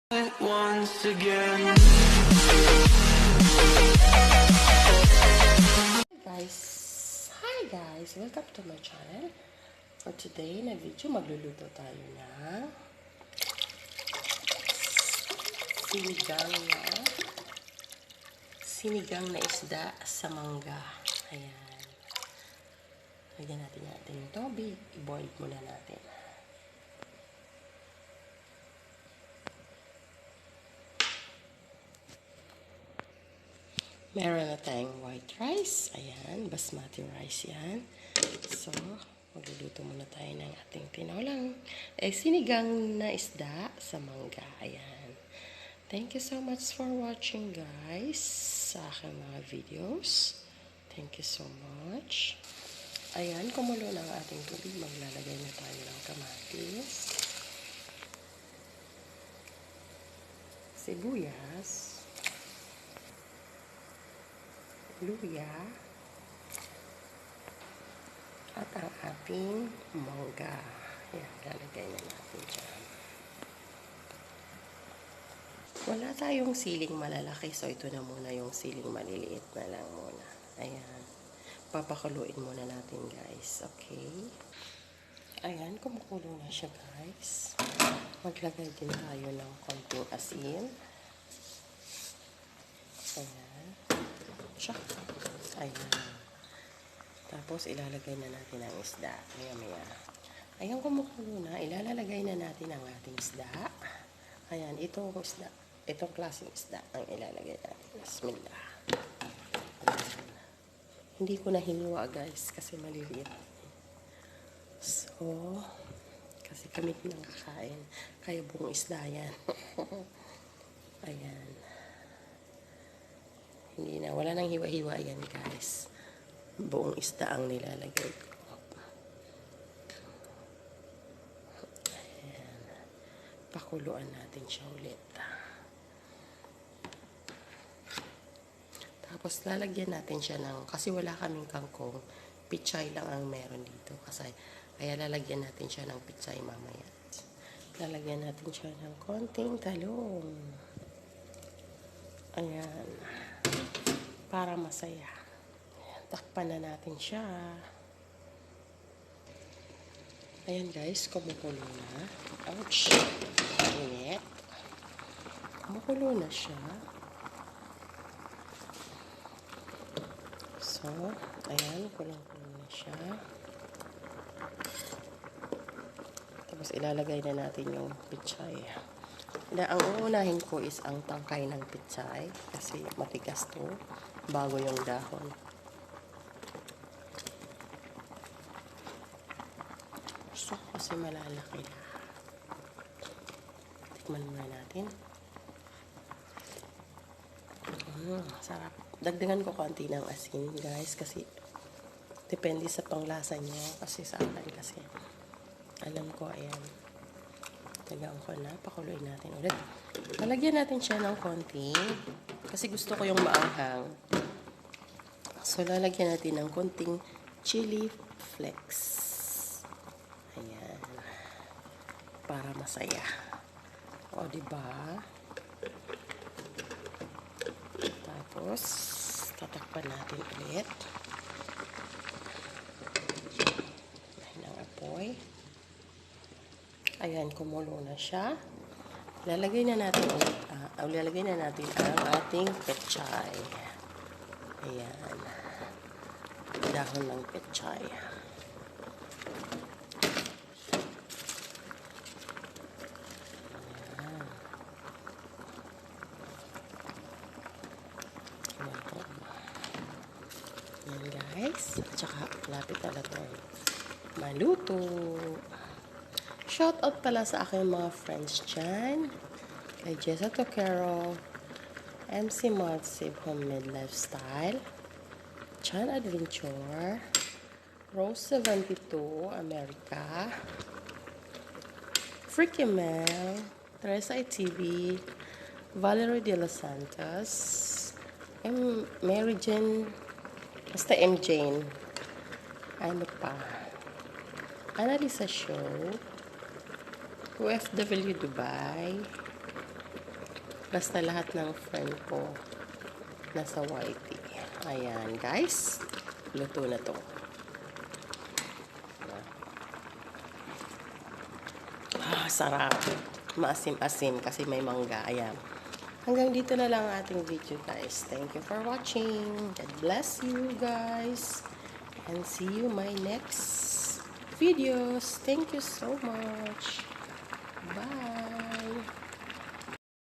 Once again. Hi guys, welcome to my channel. For today na video, magluluto tayo na sinigang na isda sa mangga. Ayan. Lagyan natin yung tubig. I-boil muna natin. Meron na tayong white rice. Ayan, basmati rice yan. So, magluluto muna tayo ng ating tinolang sinigang na isda sa mangga. Ayan. Thank you so much for watching guys sa aking mga videos. Thank you so much. Ayan, kumulo na ang ating tubig. Maglalagay na tayo ng kamatis, sibuyas, luya, at ang ating mangga. Ayan, lalagay na natin dyan. Wala tayong siling malalaki, so ito na muna yung siling maliliit na lang muna. Ayan. Papakuluin muna natin guys. Okay. Ayan, kumukulo na siya guys. Maglagay din tayo ng konting asin. Ayan. Tsaka. Ayan. Tapos ilalagay na natin ang isda. Maya-maya. Ayan, kumukulo na. Ilalagay na natin ang ating isda. Ayan, itong isda. Itong klaseng isda ang ilalagay natin. Bismillah. Hindi ko na hiniwa guys kasi maliliit. So, kasi kami nang kakain. Kaya buong isda yan. Ayan. Hindi na. Wala nang hiwa-hiwa yan guys. Buong isda ang nilalagay ko. Ayan. Pakuluan natin siya ulit. Tapos, lalagyan natin siya ng, kasi wala kaming kangkong, pichay lang ang meron dito. Kaya lalagyan natin siya ng pichay mamaya. Lalagyan natin siya ng konting talong. Ayan. Para masaya. Ayan, takpan na natin siya. Ayan guys, kumukulo na. Ouch! Init. Kumukulo na siya. So, ayan, kulang-kulo na siya. Tapos, ilalagay na natin yung pichay. Ang uunahin ko is ang tangkay ng pichay kasi matigas to bago yung dahon. So, kasi malalaki na. Tikman muna natin. Sarap. Dagdagan ko konti ng asin guys kasi depende sa panglasa nyo kasi sa akin kasi alam ko ayan tagaan ko na, pakuluin natin ulit. Lalagyan natin siya ng konti kasi gusto ko yung maanghang, so lalagyan natin ng konting chili flakes. Ayan, para masaya. O diba? Tapos, tatakpan natin ulit. Ayan ang apoy. Ayan, kumulo na siya. Lalagay na natin ang ating pechay. Ayan. Dahon ng pechay. Yan guys. At saka lapit na ito maluto. Shout out pala sa aking mga friends dyan. Kay Jessa Toquero, MC Modsib Homemade Lifestyle, Chan Adventure, Rose 72 America, Freaky Mel, Teresa ITV, Valerie De Los Santos, Mary Jane, basta M. Jane, ano pa, Annalisa Show, OFW Dubai, Basta lahat ng friend ko nasa YT. Ayan, guys. Luto na to. Sarap. Maasim-asim kasi may mangga. Ayan. Hanggang dito na lang ang ating video, guys. Thank you for watching. God bless you, guys. And see you my next videos. Thank you so much. Bye.